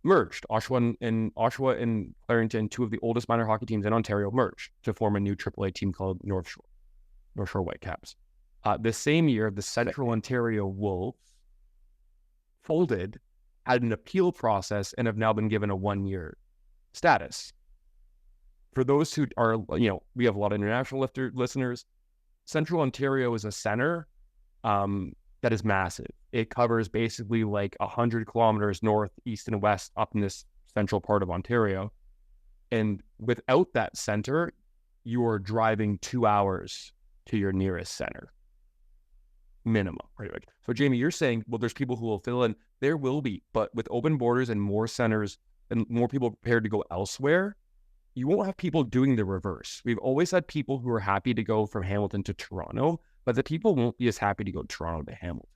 merged. Oshawa and Clarington, two of the oldest minor hockey teams in Ontario, merged to form a new AAA team called North Shore Whitecaps. The same year, the Central Ontario Wolves folded, had an appeal process, and have now been given a 1-year status. For those who are, we have a lot of international listeners. Central Ontario is a center that is massive. It covers basically like 100 kilometers north, east, and west up in this central part of Ontario. And without that center, you are driving 2 hours to your nearest center. Minimum, pretty much. So Jamie, you're saying, well, there's people who will fill in. There will be, but with open borders and more centers and more people prepared to go elsewhere, you won't have people doing the reverse. We've always had people who are happy to go from Hamilton to Toronto, but the people won't be as happy to go Toronto to Hamilton.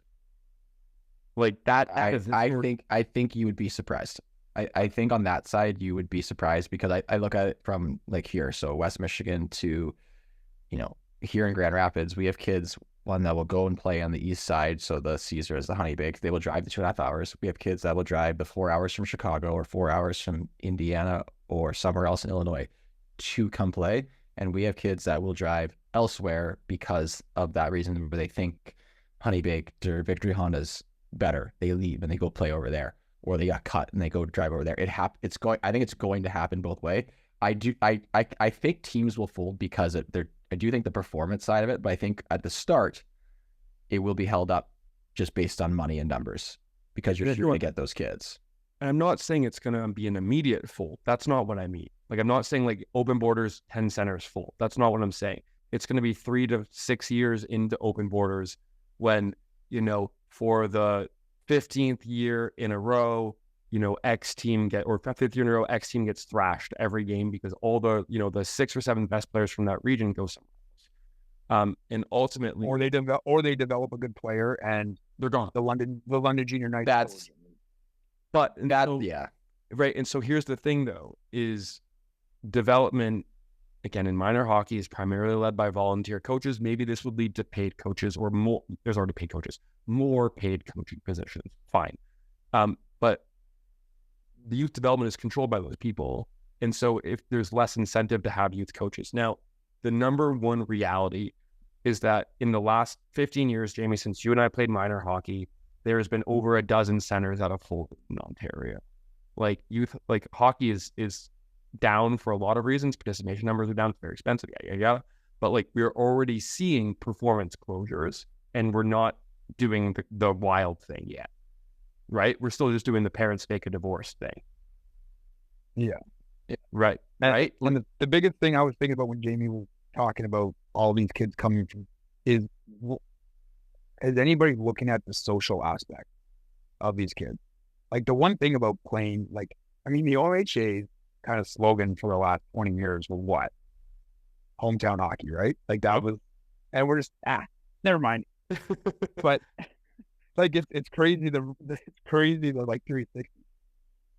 Like that. I think you would be surprised. I think on that side you would be surprised because I look at it from like here, so West Michigan to, here in Grand Rapids, we have kids, one that will go and play on the east side, so the Caesars, the Honey Baked, they will drive the 2.5 hours. We have kids that will drive the 4 hours from Chicago or 4 hours from Indiana or somewhere else in Illinois to come play. And we have kids that will drive elsewhere because of that reason, where they think Honey Baked or Victory Honda's better. They leave and they go play over there, or they got cut and they go drive over there. I think it's going to happen both way. I think teams will fold because I do think the performance side of it, but I think at the start it will be held up just based on money and numbers because you're going to get those kids. And I'm not saying it's going to be an immediate fold. That's not what I mean. Like, I'm not saying like open borders, 10 centers full. That's not what I'm saying. It's going to be 3 to 6 years into open borders when, for the 15th year in a row, X team or 5th year in a row, X team gets thrashed every game because all the, the 6 or 7 best players from that region go somewhere else. And ultimately, or they develop a good player and they're gone. The London Junior Knights. Yeah. Right. And so here's the thing though, is development, again, in minor hockey is primarily led by volunteer coaches. Maybe this would lead to paid coaches or more. There's already paid coaches, more paid coaching positions. Fine. But the youth development is controlled by those people. And so if there's less incentive to have youth coaches. Now, the number one reality is that in the last 15 years, Jamie, since you and I played minor hockey, there has been over a dozen centers that have folded in Ontario. Like hockey is down for a lot of reasons. Participation numbers are down. It's very expensive. Yeah. But like we're already seeing performance closures and we're not doing the wild thing yet. Right? We're still just doing the parents fake a divorce thing. Yeah. Right. And, right. And the biggest thing I was thinking about when Jamie was talking about all these kids coming from is anybody looking at the social aspect of these kids? Like the one thing about playing, the OHA's kind of slogan for the last 20 years was what? Hometown hockey, right? Like that was, and we're just, never mind. But like it's crazy it's crazy the like 360.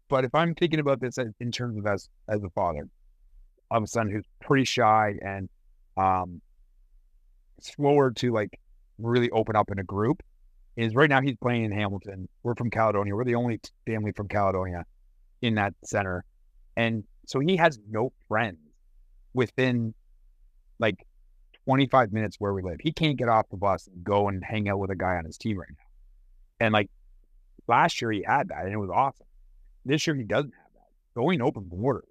But if I'm thinking about this in terms of as a father of a son who's pretty shy and slower to like really open up in a group, is right now he's playing in Hamilton. We're from Caledonia. We're the only family from Caledonia in that center. And so he has no friends within like 25 minutes where we live. He can't get off the bus and go and hang out with a guy on his team right now. And like last year he had that and it was awesome. This year he doesn't have that. Going open borders.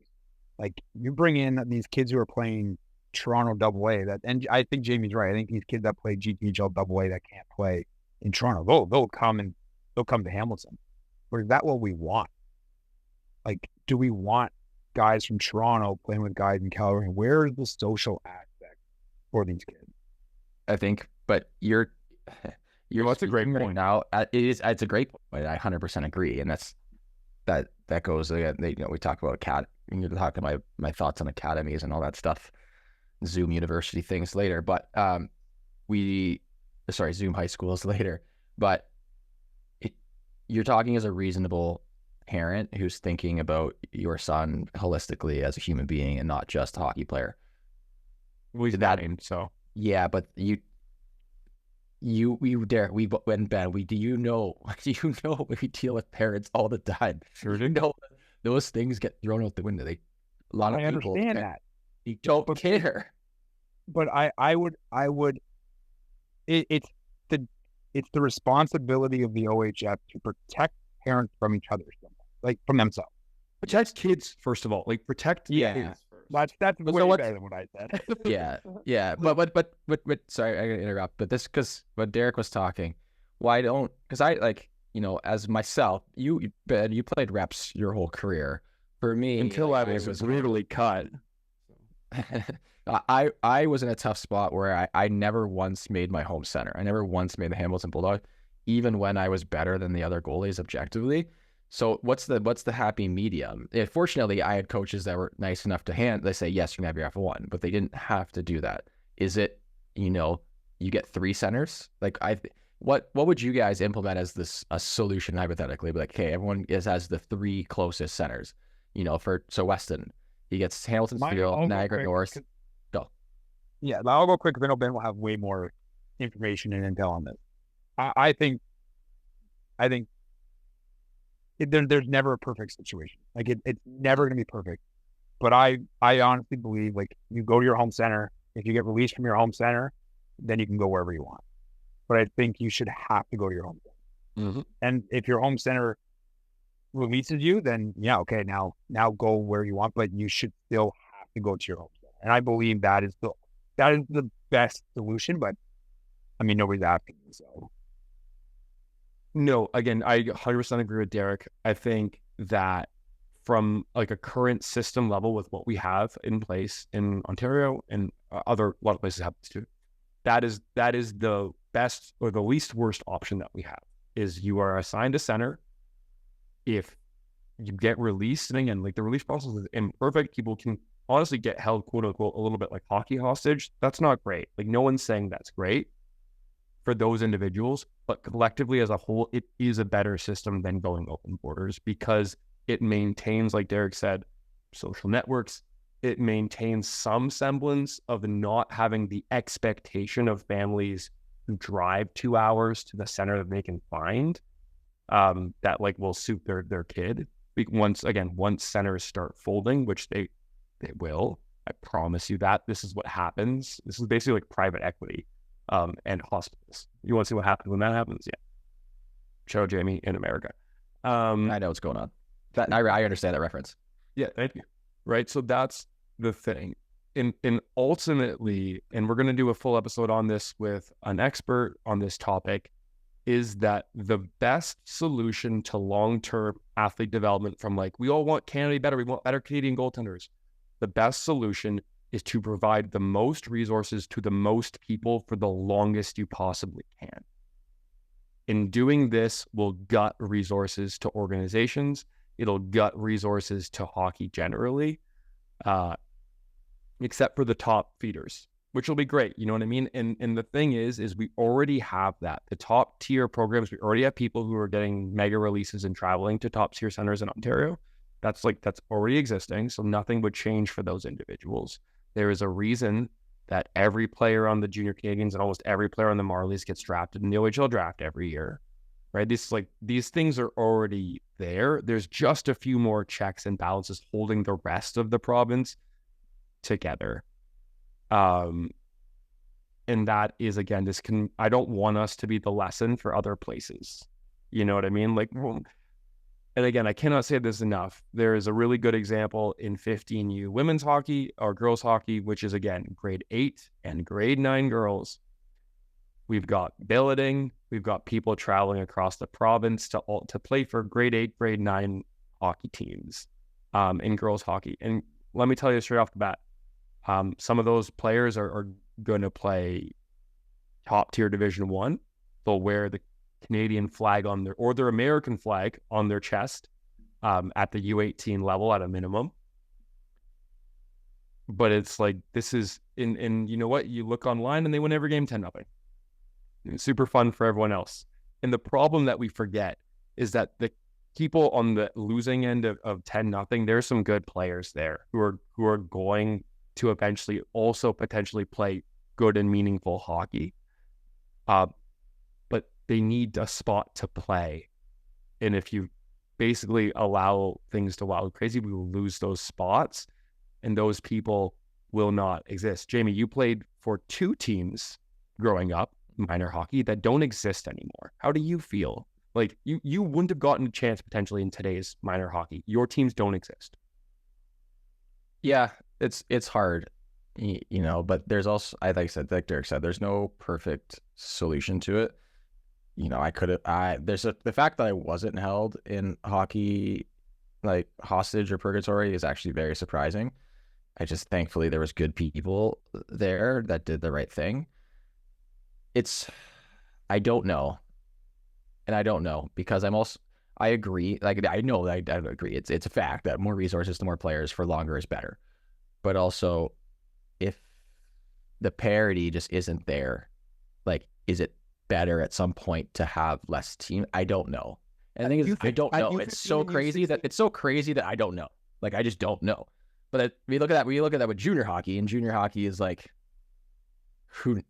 Like you bring in these kids who are playing Toronto AA, and I think Jamie's right. I think these kids that play GTHL AA that can't play in Toronto, they'll come to Hamilton. But is that what we want? Like, do we want guys from Toronto playing with guys in Calgary? Where is the social aspect for these kids? I think, but you're that's a great point. Right now. It's a great point. I 100% agree, and that goes again. We talk about you're talking about my thoughts on academies and all that stuff, Zoom University things later, but Zoom high schools later. But you're talking as a reasonable parent who's thinking about your son holistically as a human being and not just a hockey player. Well, he's that in, so yeah, but do you know we deal with parents all the time. Sure do. Those things get thrown out the window. A lot of people understand that. They don't care. But I would it's the responsibility of the OHF to protect parents from each other, like from themselves. Protect kids first of all. Like protect kids first. That's way better than what I said. Yeah. But sorry, I gotta interrupt. But this because when Derek was talking, because I as myself, you played reps your whole career. For me, until I was brutally cut. I was in a tough spot where I never once made my home center. I never once made the Hamilton Bulldog, even when I was better than the other goalies objectively. So what's the happy medium? Fortunately, I had coaches that were nice enough to they say, yes, you can have your F1, but they didn't have to do that. Is it, you get 3 centers? Like What would you guys implement as a solution hypothetically? Be like, okay, everyone has the 3 closest centers. So Weston, he gets Hamilton I'll Steel, go Niagara quick, North. 'cause- Go. Yeah, I'll go quick. Then Ben will have way more information and intel on this. I think there's never a perfect situation. Like it's never going to be perfect. But I honestly believe like you go to your home center. If you get released from your home center, then you can go wherever you want. But I think you should have to go to your home center. Mm-hmm. And if your home center releases you, then yeah, okay, now go where you want. But you should still have to go to your home center. And I believe that is the best solution. But I mean, nobody's asking me, so. No, again, I 100% agree with Derek. I think that from like a current system level with what we have in place in Ontario and a lot of places have this too, that is the best or the least worst option that we have is you are assigned a center. If you get released, and again, like the release process is imperfect, people can honestly get held, quote unquote, a little bit like hockey hostage. That's not great. Like no one's saying that's great for those individuals, but collectively as a whole, it is a better system than going open borders because it maintains, like Derek said, social networks. It maintains some semblance of not having the expectation of families who drive 2 hours to the center that they can find that like will suit their kid. Once centers start folding, which they will, I promise you that. This is what happens. This is basically like private equity. And hospitals. You want to see what happens when that happens? Yeah. Show Jamie in America. I know what's going on. I understand that reference. Yeah, thank you. Right. So that's the thing. And ultimately, and we're going to do a full episode on this with an expert on this topic, is that the best solution to long-term athlete development from like, we all want Canada better, we want better Canadian goaltenders. The best solution is to provide the most resources to the most people for the longest you possibly can. In doing this, will gut resources to organizations. It'll gut resources to hockey generally, except for the top feeders, which will be great. You know what I mean? And the thing is we already have that. The top tier programs, we already have people who are getting mega releases and traveling to top tier centers in Ontario. That's already existing. So nothing would change for those individuals. There is a reason that every player on the Junior Canadians and almost every player on the Marlies gets drafted in the OHL draft every year, right? These things are already there. There's just a few more checks and balances holding the rest of the province together. And that is, again, I don't want us to be the lesson for other places. You know what I mean? Like, and again, I cannot say this enough. There is a really good example in 15U women's hockey or girls hockey, which is, again, grade 8 and grade 9 girls. We've got billeting. We've got people traveling across the province to play for grade 8, grade 9 hockey teams in girls hockey. And let me tell you straight off the bat, some of those players are going to play top tier Division 1. They'll wear the Canadian flag or their American flag on their chest at the U18 level at a minimum. But it's like, this is in you know what? You look online and they win every game 10-0. It's super fun for everyone else. And the problem that we forget is that the people on the losing end of 10-0, there's some good players there who are going to eventually also potentially play good and meaningful hockey. But they need a spot to play. And if you basically allow things to wild crazy, we will lose those spots and those people will not exist. Jamie, you played for 2 teams growing up, minor hockey, that don't exist anymore. How do you feel? Like you wouldn't have gotten a chance potentially in today's minor hockey. Your teams don't exist. Yeah, it's hard, but there's also, like Derek said, there's no perfect solution to it. The fact that I wasn't held in hockey, like hostage or purgatory, is actually very surprising. Thankfully there was good people there that did the right thing. I don't know. And I don't know because I agree. Like, I know that I agree. It's a fact that more resources to more players for longer is better. But also, if the parity just isn't there, like, is it better at some point to have less team? I don't know. And the thing is, I don't know. It's so crazy that I don't know. Like, I just don't know. But we look at that with junior hockey, and junior hockey is like,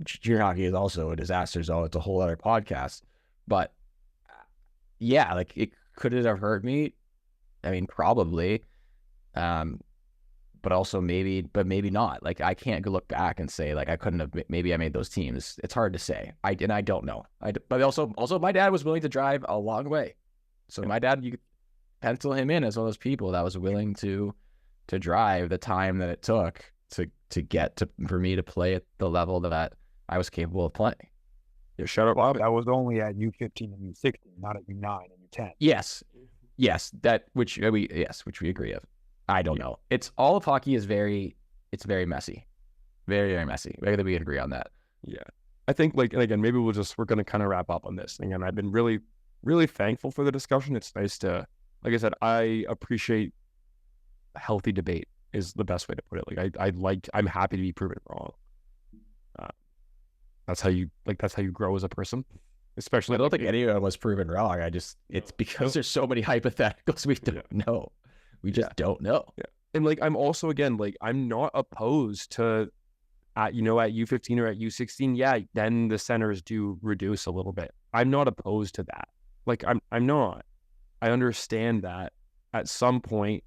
junior hockey is also a disaster zone. It's a whole other podcast. But yeah, like, could it have hurt me? I mean, probably. But also maybe not. Like, I can't go look back and say, like, I couldn't have, maybe I made those teams. It's hard to say. I don't know. But also my dad was willing to drive a long way. So my dad, you could pencil him in as one of those people that was willing to drive the time that it took to get for me to play at the level that I was capable of playing. Yeah, shout out Bob. That was only at U15 and U16, not at U9 and U10. Yes, which we agree of. I don't know. It's all of hockey is very messy, very, very messy. Maybe we agree on that. Yeah, I think, like, and again, maybe we're going to kind of wrap up on this thing. And I've been really, really thankful for the discussion. It's nice to, like I said, I appreciate healthy debate is the best way to put it. Like, I'm happy to be proven wrong. That's how you grow as a person. Especially, I don't think anyone was proven wrong. It's because there's so many hypotheticals we don't know. We just don't know. Yeah. And like, I'm also, again, like, I'm not opposed to at U15 or at U16. Yeah, then the centers do reduce a little bit. I'm not opposed to that. Like, I'm not. I understand that at some point,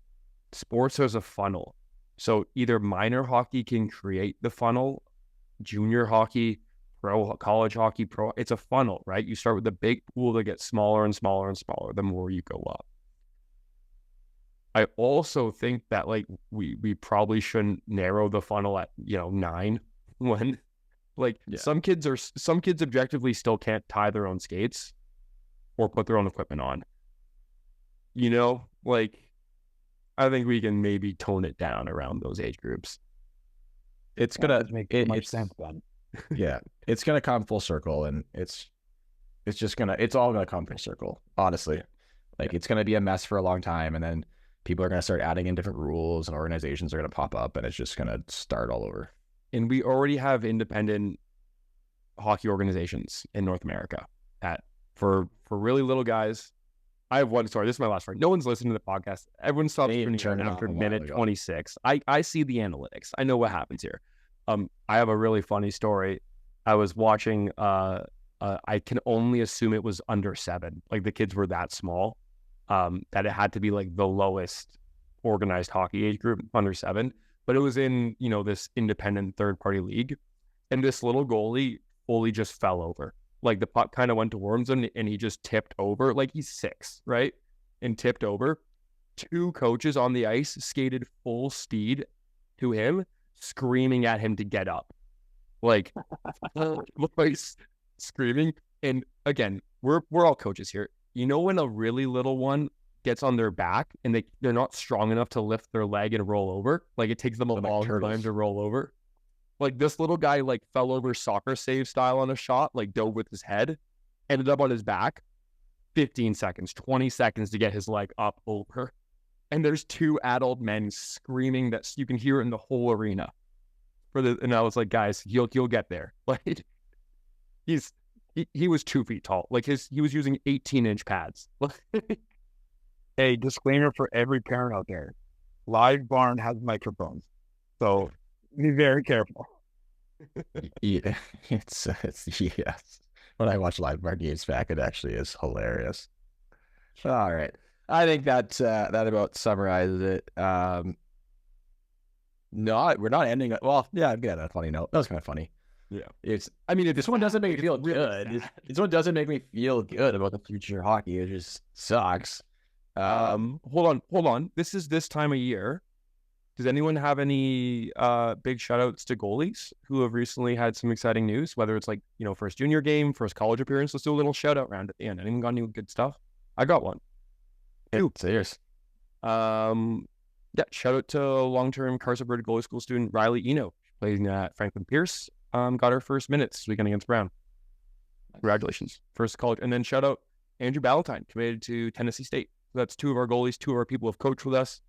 sports is a funnel. So either minor hockey can create the funnel, junior hockey, pro, college hockey, pro. It's a funnel, right? You start with a big pool that gets smaller and smaller and smaller the more you go up. I also think that, like, we probably shouldn't narrow the funnel at 9 when, like, some kids objectively still can't tie their own skates or put their own equipment on. Like, I think we can maybe tone it down around those age groups. It's gonna make much sense then. Yeah, it's gonna come full circle, and it's all gonna come full circle. Honestly, like, it's gonna be a mess for a long time, and then people are gonna start adding in different rules, and organizations are gonna pop up, and it's just gonna start all over. And we already have independent hockey organizations in North America for really little guys. I have one story. This is my last story. No one's listening to the podcast. Everyone stops tuning in after minute 26. I see the analytics. I know what happens here. I have a really funny story. I was watching, I can only assume it was under 7. Like, the kids were that small, that it had to be like the lowest organized hockey age group, under 7. But it was in, this independent third-party league. And this little goalie fully just fell over. Like, the puck kind of went towards him, and he just tipped over. Like, he's 6, right? And tipped over. 2 coaches on the ice skated full speed to him, screaming at him to get up. Like, screaming. And again, we're all coaches here. When a really little one gets on their back and they're not strong enough to lift their leg and roll over, like, it takes them a long time to roll over. Like, this little guy, like, fell over soccer save style on a shot, like, dove with his head, ended up on his back, 15 seconds, 20 seconds to get his leg up over. And there's 2 adult men screaming that you can hear it in the whole arena. And I was like, guys, you'll get there. Like, he was 2 feet tall. Like, he was using 18-inch pads. Hey, disclaimer for every parent out there. Live Barn has microphones. So be very careful. Yeah, it's yes. When I watch Live Barn games back, it actually is hilarious. All right. I think that about summarizes it. We're not ending. Well, yeah, I'm getting a funny note. That was kind of funny. Yeah. This one doesn't make me feel good. This one doesn't make me feel good about the future of hockey. It just sucks. Hold on. This is this time of year. Does anyone have any big shout outs to goalies who have recently had some exciting news? Whether it's like, first junior game, first college appearance. Let's do a little shout out round at the end. Anyone got any good stuff? I got one. Say yours. Shout out to long-term Carlsbad goalie school student Riley Eno, playing at Franklin Pierce. Got her first minutes this weekend against Brown. Congratulations, first college. And then shout out Andrew Ballantyne, committed to Tennessee State. So that's 2 of our goalies, 2 of our people who have coached with us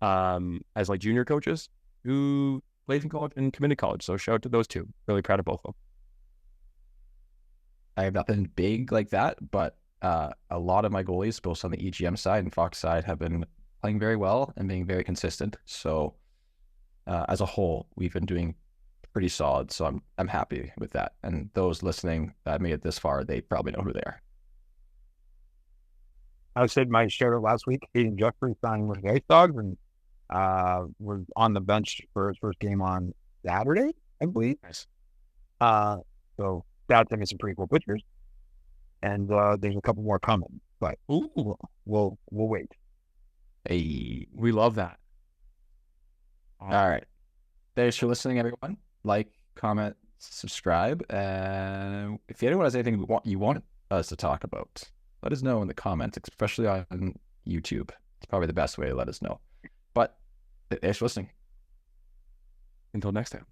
as like junior coaches who played in college and committed college. So shout out to those 2. Really proud of both of them. I have nothing big like that, but a lot of my goalies, both on the EGM side and Fox side, have been playing very well and being very consistent. So as a whole, we've been doing pretty solid. So I'm happy with that. And those listening that made it this far, they probably know who they are. I said my shout out last week. Hayden Jeffrey signed with the Ice Dogs and was on the bench for his first game on Saturday, I believe. Nice. So that's taking some pretty cool pictures. And there's a couple more coming, but we'll wait. Hey, We love that. all right. Thanks for listening, everyone. Like, comment, subscribe. And if anyone has anything you want us to talk about, let us know in the comments, especially on YouTube. It's probably the best way to let us know. But thanks for listening. Until next time.